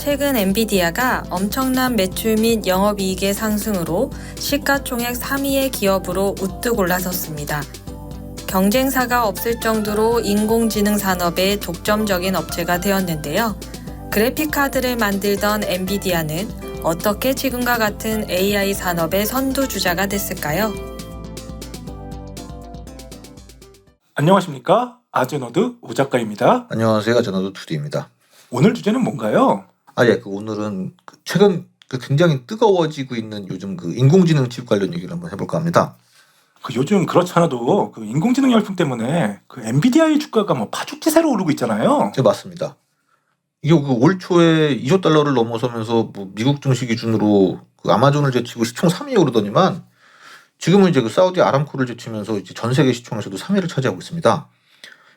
최근 엔비디아가 엄청난 매출 및 영업이익의 상승으로 시가총액 3위의 기업으로 우뚝 올라섰습니다. 경쟁사가 없을 정도로 인공지능 산업의 독점적인 업체가 되었는데요. 그래픽카드를 만들던 엔비디아는 어떻게 지금과 같은 AI 산업의 선두주자가 됐을까요? 안녕하십니까? 아제노드 오 작가입니다. 안녕하세요. 아제노드 투디입니다. 오늘 주제는 뭔가요? 오늘은 최근 굉장히 뜨거워지고 있는 요즘 인공지능 칩 관련 얘기를 한번 해볼까 합니다. 요즘 그렇지 않아도 인공지능 열풍 때문에 엔비디아의 주가가 파죽지세로 오르고 있잖아요. 네, 맞습니다. 이게 올 초에 2조 달러를 넘어서면서 미국 증시 기준으로 아마존을 제치고 시총 3위에 오르더니만 지금은 이제 사우디 아람코를 제치면서 이제 전 세계 시총에서도 3위를 차지하고 있습니다.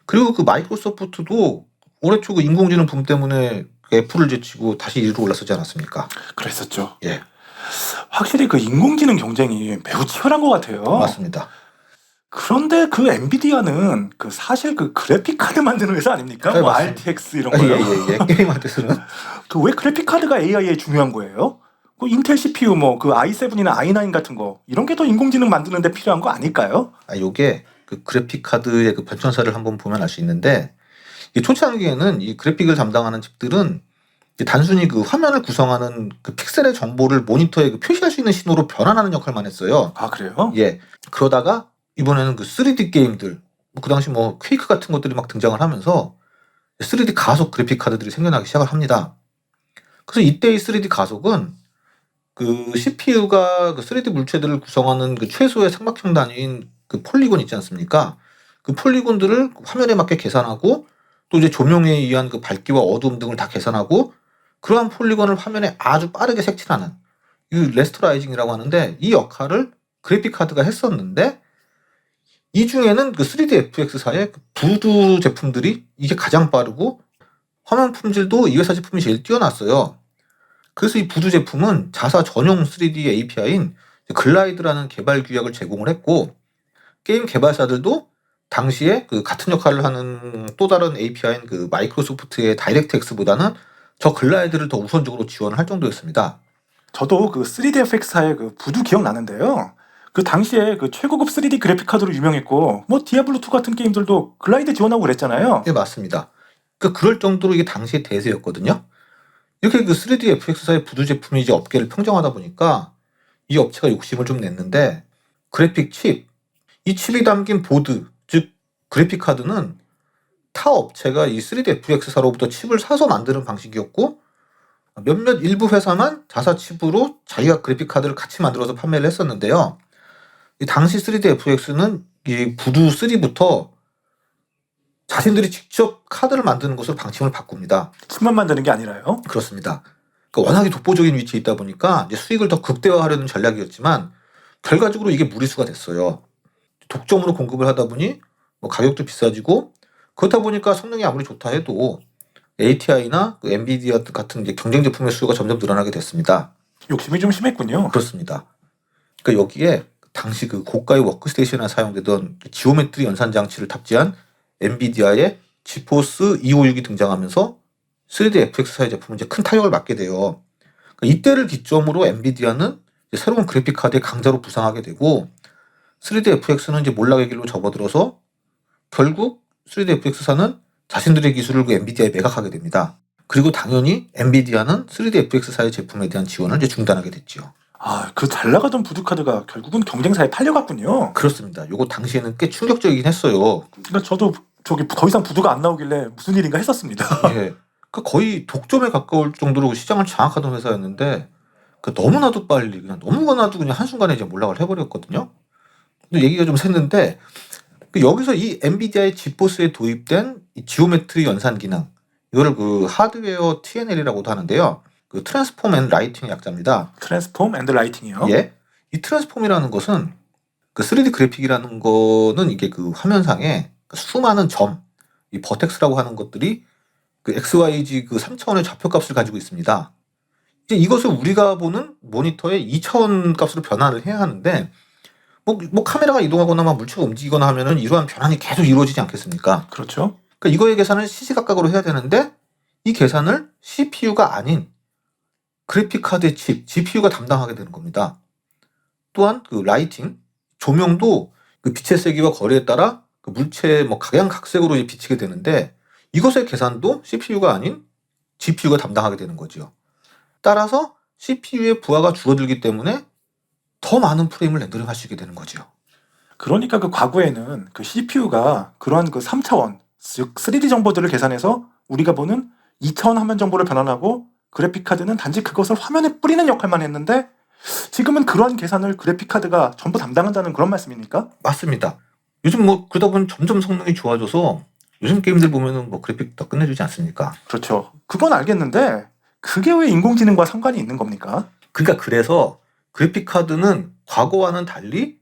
그리고 마이크로소프트도 올해 초 인공지능 붐 때문에 애플을 제치고 다시 1위로 올라서지 않았습니까? 그랬었죠. 예, 확실히 인공지능 경쟁이 매우 치열한 것 같아요. 맞습니다. 그런데 엔비디아는 사실 그래픽 카드 만드는 회사 아닙니까? 네, 맞습니다. RTX 이런 거요. 예. 게임할 때는 왜 그래픽 카드가 AI에 중요한 거예요? 인텔 CPU i7이나 i9 같은 거 이런 게 더 인공지능 만드는데 필요한 거 아닐까요? 요게 그래픽 카드의 변천사를 한번 보면 알 수 있는데, 이 초창기에는 이 그래픽을 담당하는 칩들은 단순히 화면을 구성하는 픽셀의 정보를 모니터에 표시할 수 있는 신호로 변환하는 역할만 했어요. 아, 그래요? 예. 그러다가 이번에는 3D 게임들, 그 당시 퀘이크 같은 것들이 막 등장을 하면서 3D 가속 그래픽 카드들이 생겨나기 시작을 합니다. 그래서 이때의 3D 가속은 CPU가 3D 물체들을 구성하는 최소의 삼각형 단위인 폴리곤 있지 않습니까? 그 폴리곤들을 화면에 맞게 계산하고 또 이제 조명에 의한 밝기와 어두움 등을 다 계산하고 그러한 폴리곤을 화면에 아주 빠르게 색칠하는 이 레스터라이징이라고 하는데, 이 역할을 그래픽 카드가 했었는데, 이 중에는 3D FX사의 부두 제품들이 이게 가장 빠르고 화면 품질도 이 회사 제품이 제일 뛰어났어요. 그래서 이 부두 제품은 자사 전용 3D API인 글라이드라는 개발 규약을 제공을 했고, 게임 개발사들도 당시에 같은 역할을 하는 또 다른 API인 마이크로소프트의 다이렉트X보다는 저 글라이드를 더 우선적으로 지원을 할 정도였습니다. 저도 3D FX사의 부두 기억나는데요. 당시에 최고급 3D 그래픽 카드로 유명했고 디아블로2 같은 게임들도 글라이드 지원하고 그랬잖아요. 네, 맞습니다. 그럴 정도로 이게 당시의 대세였거든요. 이렇게 3D FX사의 부두 제품이 이제 업계를 평정하다 보니까 이 업체가 욕심을 좀 냈는데, 그래픽 칩, 이 칩이 담긴 보드, 즉 그래픽 카드는 타 업체가 이 3D FX사로부터 칩을 사서 만드는 방식이었고, 몇몇 일부 회사만 자사 칩으로 자기가 그래픽 카드를 같이 만들어서 판매를 했었는데요. 이 당시 3D FX는 이 부두 3부터 자신들이 직접 카드를 만드는 것으로 방침을 바꿉니다. 칩만 만드는 게 아니라요? 그렇습니다. 워낙에 독보적인 위치에 있다 보니까 이제 수익을 더 극대화하려는 전략이었지만 결과적으로 이게 무리수가 됐어요. 독점으로 공급을 하다 보니 가격도 비싸지고, 그렇다 보니까 성능이 아무리 좋다 해도 ATI나 엔비디아 같은 경쟁 제품의 수요가 점점 늘어나게 됐습니다. 욕심이 좀 심했군요. 그렇습니다. 여기에 당시 고가의 워크스테이션에 사용되던 지오메트리 연산 장치를 탑재한 엔비디아의 지포스 256이 등장하면서 3D FX사의 제품은 이제 큰 타격을 맞게 돼요. 이때를 기점으로 엔비디아는 새로운 그래픽 카드의 강자로 부상하게 되고, 3D FX는 이제 몰락의 길로 접어들어서 결국 3D FX사는 자신들의 기술을 엔비디아에 매각하게 됩니다. 그리고 당연히 엔비디아는 3D FX사의 제품에 대한 지원을 이제 중단하게 됐죠. 잘 나가던 부두 카드가 결국은 경쟁사에 팔려갔군요. 그렇습니다. 요거 당시에는 꽤 충격적이긴 했어요. 저도 더 이상 부두가 안 나오길래 무슨 일인가 했었습니다. 예. 거의 독점에 가까울 정도로 시장을 장악하던 회사였는데 너무나도 빨리 너무나도 한순간에 이제 몰락을 해버렸거든요. 근데 얘기가 좀 샜는데, 여기서 이 엔비디아의 지포스에 도입된 이 지오메트리 연산 기능, 이거를 하드웨어 TNL이라고도 하는데요. 트랜스폼 앤 라이팅의 약자입니다. 트랜스폼 앤드 라이팅이요? 예. 이 트랜스폼이라는 것은 3D 그래픽이라는 거는 이게 화면상에 수많은 점, 이 버텍스라고 하는 것들이 XYZ 3차원의 좌표값을 가지고 있습니다. 이제 이것을 우리가 보는 모니터의 2차원 값으로 변환을 해야 하는데, 카메라가 이동하거나 물체가 움직이거나 하면은 이러한 변환이 계속 이루어지지 않겠습니까? 그렇죠. 이거의 계산을 시시각각으로 해야 되는데, 이 계산을 CPU가 아닌 그래픽카드의 칩, GPU가 담당하게 되는 겁니다. 또한 그 라이팅, 조명도 그 빛의 세기와 거리에 따라 그 물체 뭐 각양각색으로 비치게 되는데 이것의 계산도 CPU가 아닌 GPU가 담당하게 되는 거죠. 따라서 CPU의 부하가 줄어들기 때문에 더 많은 프레임을 렌더링할 수 있게 되는 거죠. 그러니까 그 과거에는 그 CPU가 그러한 그 3차원, 즉 3D 정보들을 계산해서 우리가 보는 2차원 화면 정보를 변환하고 그래픽카드는 단지 그것을 화면에 뿌리는 역할만 했는데 지금은 그러한 계산을 그래픽카드가 전부 담당한다는 그런 말씀입니까? 맞습니다. 요즘 뭐 그러다 보면 점점 성능이 좋아져서 요즘 게임들 보면은 뭐 그래픽 더 끝내주지 않습니까? 그렇죠. 그건 알겠는데 그게 왜 인공지능과 상관이 있는 겁니까? 그러니까 그래서 그래픽카드는 과거와는 달리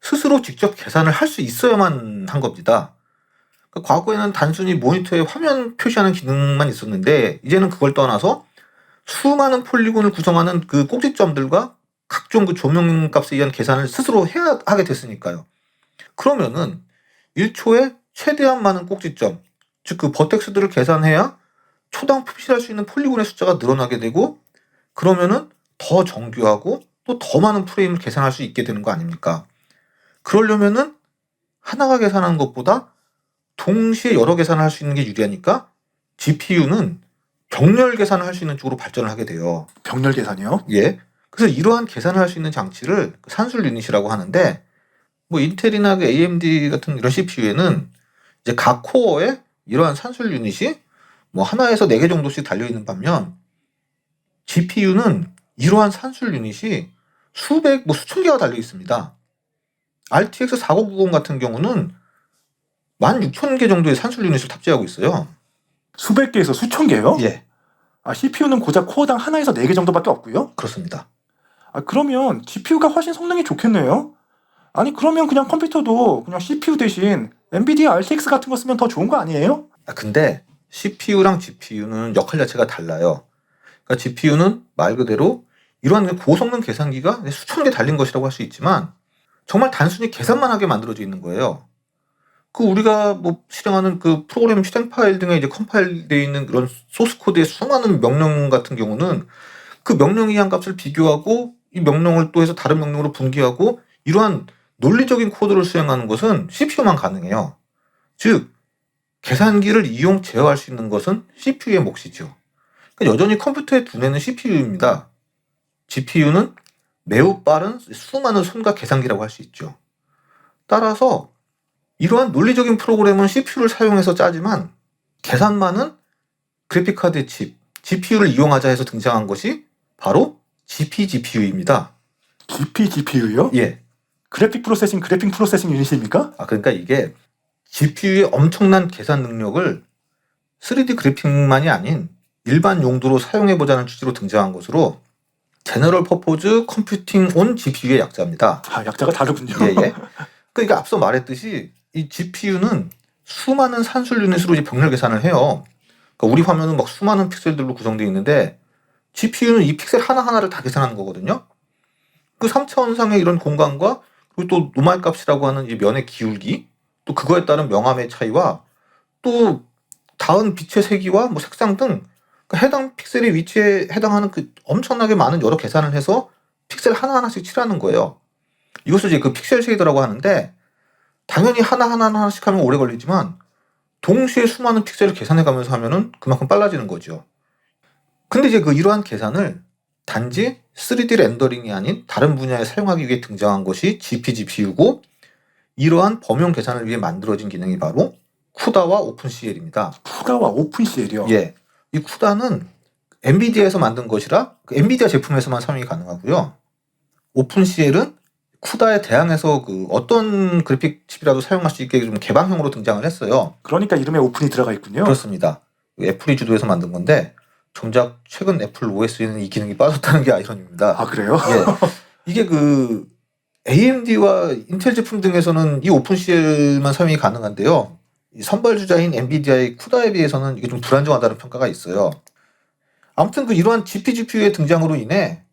스스로 직접 계산을 할 수 있어야만 한 겁니다. 그러니까 과거에는 단순히 모니터에 화면 표시하는 기능만 있었는데 이제는 그걸 떠나서 수많은 폴리곤을 구성하는 그 꼭지점들과 각종 그 조명 값에 의한 계산을 스스로 해야 하게 됐으니까요. 그러면은 1초에 최대한 많은 꼭지점, 즉 그 버텍스들을 계산해야 초당 표시할 수 있는 폴리곤의 숫자가 늘어나게 되고 그러면은 더 정교하고 또 더 많은 프레임을 계산할 수 있게 되는 거 아닙니까? 그러려면은 하나가 계산하는 것보다 동시에 여러 계산을 할 수 있는 게 유리하니까 GPU는 병렬 계산을 할 수 있는 쪽으로 발전을 하게 돼요. 병렬 계산이요? 예. 그래서 이러한 계산을 할 수 있는 장치를 산술 유닛이라고 하는데 뭐 인텔이나 그 AMD 같은 이런 CPU에는 이제 각 코어에 이러한 산술 유닛이 뭐 하나에서 4개 정도씩 달려 있는 반면 GPU는 이러한 산술 유닛이 수백 뭐 수천 개가 달려 있습니다. RTX 4090 같은 경우는 16,000개 정도의 산술 유닛을 탑재하고 있어요. 수백 개에서 수천 개요? 예, 아, CPU는 고작 코어당 하나에서 4개 정도밖에 없고요? 그렇습니다. 아, 그러면 GPU가 훨씬 성능이 좋겠네요? 아니, 그러면 그냥 컴퓨터도 그냥 CPU 대신 엔비디아 RTX 같은 거 쓰면 더 좋은 거 아니에요? 근데 CPU랑 GPU는 역할 자체가 달라요. 그러니까 GPU는 말 그대로 이러한 고성능 계산기가 수천 개 달린 것이라고 할 수 있지만 정말 단순히 계산만 하게 만들어져 있는 거예요. 그 우리가 뭐 실행하는 그 프로그램 실행 파일 등에 이제 컴파일되어 있는 그런 소스 코드의 수많은 명령 같은 경우는 그 명령이 한 값을 비교하고 이 명령을 또 해서 다른 명령으로 분기하고 이러한 논리적인 코드를 수행하는 것은 CPU만 가능해요. 즉 계산기를 이용 제어할 수 있는 것은 CPU의 몫이죠. 그러니까 여전히 컴퓨터의 두뇌는 CPU입니다. GPU는 매우 빠른 수많은 손가 계산기라고 할 수 있죠. 따라서 이러한 논리적인 프로그램은 CPU를 사용해서 짜지만 계산만은 그래픽카드의 칩, GPU를 이용하자 해서 등장한 것이 바로 GPGPU입니다. GPGPU요? 예. 그래픽 프로세싱 유닛입니까? 그러니까 이게 GPU의 엄청난 계산 능력을 3D 그래픽만이 아닌 일반 용도로 사용해보자는 취지로 등장한 것으로 제너럴 퍼포즈 컴퓨팅 온 GPU의 약자입니다. 아, 약자가 다르군요. 예. 그러니까 앞서 말했듯이 이 GPU는 수많은 산술 유닛으로 이제 병렬 계산을 해요. 그러니까 우리 화면은 막 수많은 픽셀들로 구성되어 있는데 GPU는 이 픽셀 하나하나를 다 계산하는 거거든요. 그 3차원상의 이런 공간과 그리고 또 노말 값이라고 하는 이 면의 기울기 또 그거에 따른 명암의 차이와 또 닿은 빛의 세기와 뭐 색상 등 해당 픽셀의 위치에 해당하는 그 엄청나게 많은 여러 계산을 해서 픽셀 하나하나씩 칠하는 거예요. 이것을 이제 그 픽셀 쉐이더라고 하는데 당연히 하나씩 하면 오래 걸리지만 동시에 수많은 픽셀을 계산해가면서 하면은 그만큼 빨라지는 거죠. 근데 이제 그 이러한 계산을 단지 3D 렌더링이 아닌 다른 분야에 사용하기 위해 등장한 것이 GPGPU고 이러한 범용 계산을 위해 만들어진 기능이 바로 쿠다와 오픈CL입니다. 쿠다와 오픈CL이요? 예. 이 쿠다는 엔비디아에서 만든 것이라 그 엔비디아 제품에서만 사용이 가능하고요. 오픈CL은 쿠다에 대항해서 그 어떤 그래픽 칩이라도 사용할 수 있게 좀 개방형으로 등장을 했어요. 그러니까 이름에 오픈이 들어가 있군요. 그렇습니다. 애플이 주도해서 만든 건데 정작 최근 애플 OS에는 이 기능이 빠졌다는 게 아이러니입니다. 아, 그래요? 예. 이게 그 AMD와 인텔 제품 등에서는 이 오픈CL만 사용이 가능한데요. 이 선발주자인 엔비디아의 쿠다에 비해서는 이게 좀 불안정하다는 평가가 있어요. 아무튼 그 이러한 GPGPU의 등장으로 인해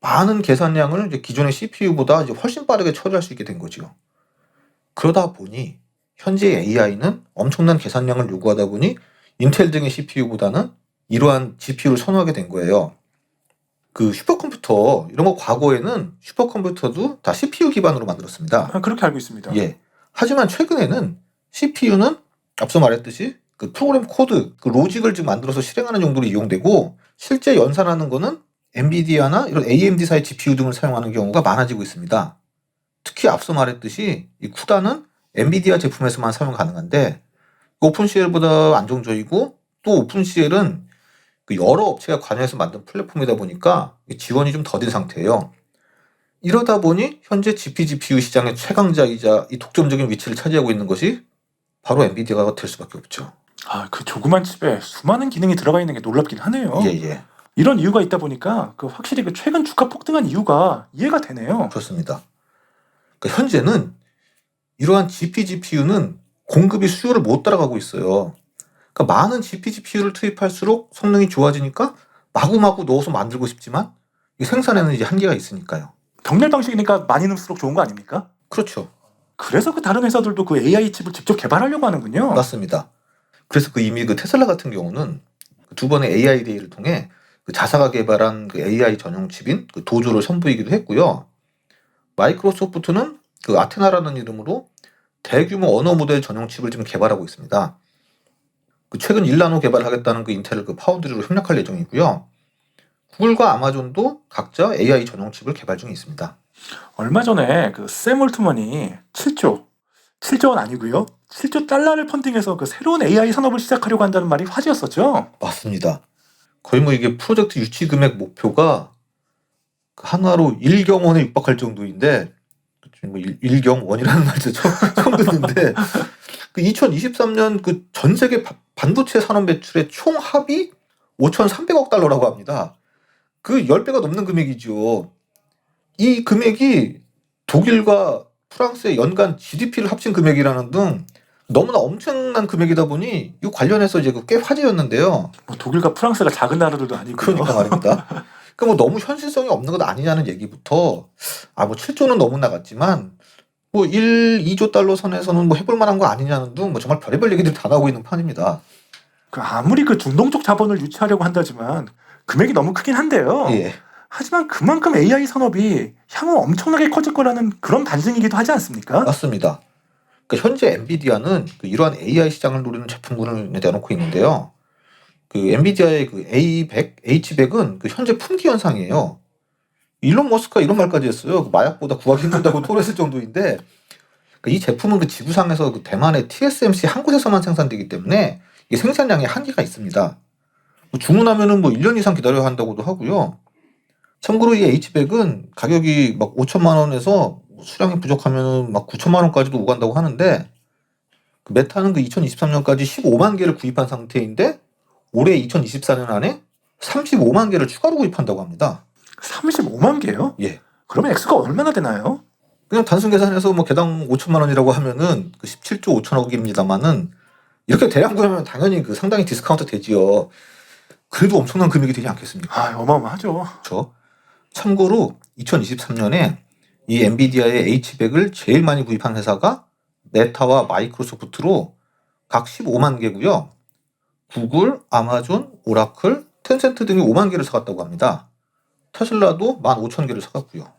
많은 계산량을 이제 기존의 CPU보다 이제 훨씬 빠르게 처리할 수 있게 된 거죠. 그러다 보니 현재 AI는 엄청난 계산량을 요구하다 보니 인텔 등의 CPU보다는 이러한 GPU를 선호하게 된 거예요. 그 슈퍼컴퓨터 이런 거 과거에는 슈퍼컴퓨터도 다 CPU 기반으로 만들었습니다. 그렇게 알고 있습니다. 예. 하지만 최근에는 CPU는 앞서 말했듯이 그 프로그램 코드, 그 로직을 지금 만들어서 실행하는 용도로 이용되고 실제 연산하는 거는 엔비디아나 이런 AMD사의 GPU 등을 사용하는 경우가 많아지고 있습니다. 특히 앞서 말했듯이 이 쿠다는 엔비디아 제품에서만 사용 가능한데 오픈CL보다 안정적이고 또 오픈CL은 그 여러 업체가 관여해서 만든 플랫폼이다 보니까 지원이 좀 더딘 상태예요. 이러다 보니 현재 GPGPU 시장의 최강자이자 이 독점적인 위치를 차지하고 있는 것이 바로 엔비디아가 될 수밖에 없죠. 그 조그만 칩에 수많은 기능이 들어가 있는 게 놀랍긴 하네요. 예. 이런 이유가 있다 보니까 확실히 최근 주가 폭등한 이유가 이해가 되네요. 그렇습니다. 그러니까 현재는 이러한 GPGPU는 공급이 수요를 못 따라가고 있어요. 그러니까 많은 GPGPU를 투입할수록 성능이 좋아지니까 마구마구 넣어서 만들고 싶지만 이 생산에는 이제 한계가 있으니까요. 병렬 방식이니까 많이 넣을수록 좋은 거 아닙니까? 그렇죠. 그래서 다른 회사들도 AI 칩을 직접 개발하려고 하는군요. 맞습니다. 그래서 이미 테슬라 같은 경우는 두 번의 AI 데이를 통해 자사가 개발한 AI 전용 칩인 도조를 선보이기도 했고요. 마이크로소프트는 아테나라는 이름으로 대규모 언어 모델 전용 칩을 지금 개발하고 있습니다. 최근 1나노 개발하겠다는 인텔 파운드리로 협력할 예정이고요. 구글과 아마존도 각자 AI 전용 칩을 개발 중에 있습니다. 얼마 전에 샘 올트먼이 7조 원 아니고요. 7조 달러를 펀딩해서 새로운 AI 산업을 시작하려고 한다는 말이 화제였었죠. 맞습니다. 거의 이게 프로젝트 유치 금액 목표가 한화로 1경원에 육박할 정도인데 1경원이라는 말도 처음 듣는데 2023년 전 세계 반도체 산업 매출의 총 합이 5,300억 달러라고 합니다. 10배가 넘는 금액이죠. 이 금액이 독일과 프랑스의 연간 GDP를 합친 금액이라는 등 너무나 엄청난 금액이다 보니 이 관련해서 이제 꽤 화제였는데요. 독일과 프랑스가 작은 나라들도 아니고요. 그러니까 말입니다. 너무 현실성이 없는 것 아니냐는 얘기부터 7조는 너무 나갔지만 1, 2조 달러 선에서는 해볼 만한 거 아니냐는 등 정말 별의별 얘기들이 다 나오고 있는 판입니다. 아무리 중동적 자본을 유치하려고 한다지만 금액이 너무 크긴 한데요. 예. 하지만 그만큼 AI 산업이 향후 엄청나게 커질 거라는 그런 반증이기도 하지 않습니까? 맞습니다. 현재 엔비디아는 이러한 AI 시장을 노리는 제품군을 내놓고 있는데요. 엔비디아의 A100, H100은 현재 품귀 현상이에요. 일론 머스크가 이런 말까지 했어요. 마약보다 구하기 힘들다고 토로했을 정도인데 이 제품은 지구상에서 대만의 TSMC 한 곳에서만 생산되기 때문에 이 생산량에 한계가 있습니다. 주문하면은 1년 이상 기다려야 한다고도 하고요. 참고로 이 H100은 가격이 5천만 원에서 수량이 부족하면 9천만 원까지도 오간다고 하는데 메타는 2023년까지 15만 개를 구입한 상태인데 올해 2024년 안에 35만 개를 추가로 구입한다고 합니다. 35만 개요? 예. 그러면 액수가 얼마나 되나요? 그냥 단순 계산해서 개당 5천만 원이라고 하면은 17조 5천억입니다만은 이렇게 대량 구매하면 당연히 상당히 디스카운트 되지요. 그래도 엄청난 금액이 되지 않겠습니까? 어마어마하죠. 그렇죠. 참고로 2023년에 이 엔비디아의 H100을 제일 많이 구입한 회사가 메타와 마이크로소프트로 각 15만 개고요. 구글, 아마존, 오라클, 텐센트 등이 5만 개를 사갔다고 합니다. 테슬라도 15,000개를 사갔고요.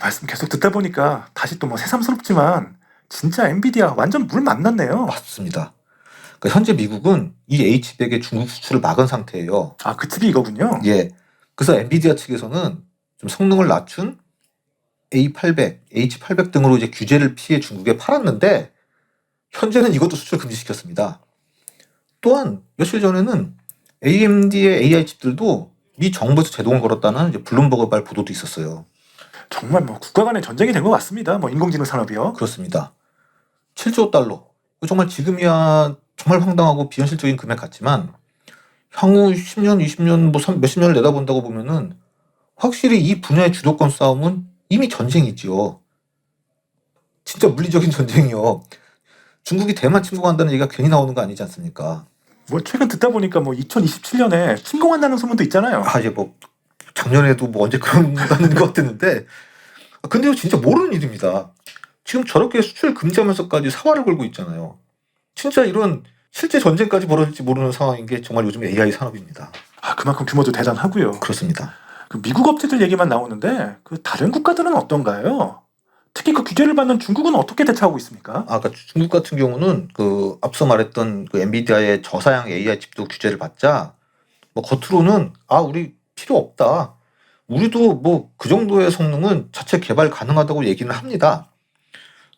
말씀 계속 듣다 보니까 다시 또 새삼스럽지만 진짜 엔비디아 완전 물 만났네요. 맞습니다. 현재 미국은 이 H100의 중국 수출을 막은 상태예요. 그 칩이 이거군요. 예. 그래서 엔비디아 측에서는 좀 성능을 낮춘 A800, H800 등으로 이제 규제를 피해 중국에 팔았는데 현재는 이것도 수출 금지시켰습니다. 또한 며칠 전에는 AMD의 AI 칩들도 미 정부에서 제동을 걸었다는 이제 블룸버그발 보도도 있었어요. 정말 국가 간의 전쟁이 된 것 같습니다. 인공지능 산업이요. 그렇습니다. 7조 달러. 정말 지금이야 정말 황당하고 비현실적인 금액 같지만 향후 10년, 20년, 몇십 년을 내다본다고 보면은 확실히 이 분야의 주도권 싸움은 이미 전쟁이지요. 진짜 물리적인 전쟁이요. 중국이 대만 침공한다는 얘기가 괜히 나오는 거 아니지 않습니까? 최근 듣다 보니까 2027년에 침공한다는 소문도 있잖아요. 이제 작년에도 언제 그런다는 것 같았는데 근데요 진짜 모르는 일입니다. 지금 저렇게 수출 금지하면서까지 사활을 걸고 있잖아요. 진짜 이런 실제 전쟁까지 벌어질지 모르는 상황인 게 정말 요즘 AI 산업입니다. 그만큼 규모도 대단하고요. 그렇습니다. 그 미국 업체들 얘기만 나오는데 그 다른 국가들은 어떤가요? 특히 그 규제를 받는 중국은 어떻게 대처하고 있습니까? 그러니까 중국 같은 경우는 그 앞서 말했던 그 엔비디아의 저사양 AI 칩도 규제를 받자 뭐 겉으로는 우리 필요 없다. 우리도 뭐 그 정도의 성능은 자체 개발 가능하다고 얘기는 합니다.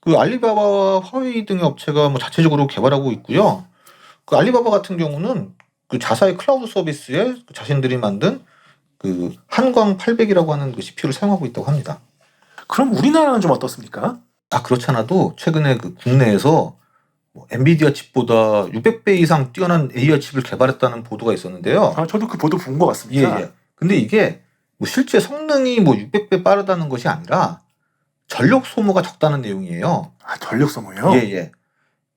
그 알리바바와 화웨이 등의 업체가 뭐 자체적으로 개발하고 있고요. 그 알리바바 같은 경우는 그 자사의 클라우드 서비스에 자신들이 만든 그 한광 800이라고 하는 그 CPU를 사용하고 있다고 합니다. 그럼 우리나라는 좀 어떻습니까? 그렇지 않아도 최근에 그 국내에서 뭐 엔비디아 칩보다 600배 이상 뛰어난 AI 칩을 개발했다는 보도가 있었는데요. 저도 그 보도 본 것 같습니다. 예. 근데 이게 뭐 실제 성능이 뭐 600배 빠르다는 것이 아니라 전력 소모가 적다는 내용이에요. 전력 소모요? 예.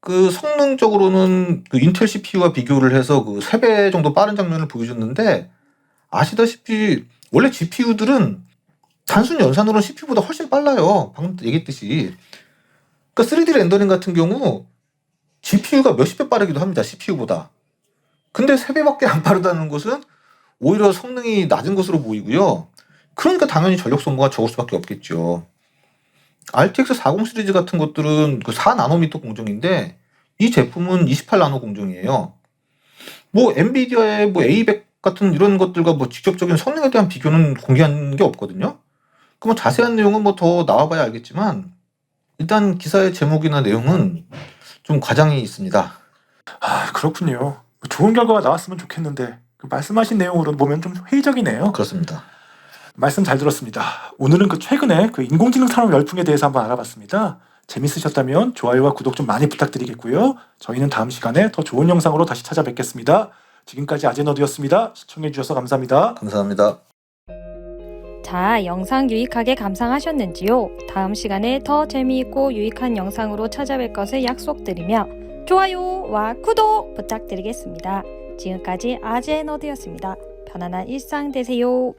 그 성능적으로는 그 인텔 CPU와 비교를 해서 그 3배 정도 빠른 장면을 보여줬는데 아시다시피 원래 GPU들은 단순 연산으로는 CPU보다 훨씬 빨라요. 방금 얘기했듯이. 그러니까 3D 렌더링 같은 경우 GPU가 몇십 배 빠르기도 합니다. CPU보다. 근데 3배밖에 안 빠르다는 것은 오히려 성능이 낮은 것으로 보이고요. 그러니까 당연히 전력 소모가 적을 수밖에 없겠죠. RTX 40 시리즈 같은 것들은 그 4나노미터 공정인데 이 제품은 28나노 공정이에요. 뭐 엔비디아의 뭐 A100 같은 이런 것들과 뭐 직접적인 성능에 대한 비교는 공개한 게 없거든요. 그 뭐 자세한 내용은 뭐 더 나와봐야 알겠지만 일단 기사의 제목이나 내용은 좀 과장이 있습니다. 그렇군요. 좋은 결과가 나왔으면 좋겠는데 그 말씀하신 내용으로 보면 좀 회의적이네요. 그렇습니다. 말씀 잘 들었습니다. 오늘은 그 최근에 그 인공지능 산업 열풍에 대해서 한번 알아봤습니다. 재밌으셨다면 좋아요와 구독 좀 많이 부탁드리겠고요. 저희는 다음 시간에 더 좋은 영상으로 다시 찾아뵙겠습니다. 지금까지 아제너드였습니다. 시청해주셔서 감사합니다. 감사합니다. 자, 영상 유익하게 감상하셨는지요? 다음 시간에 더 재미있고 유익한 영상으로 찾아뵐 것을 약속드리며 좋아요와 구독 부탁드리겠습니다. 지금까지 아제너드였습니다. 편안한 일상 되세요.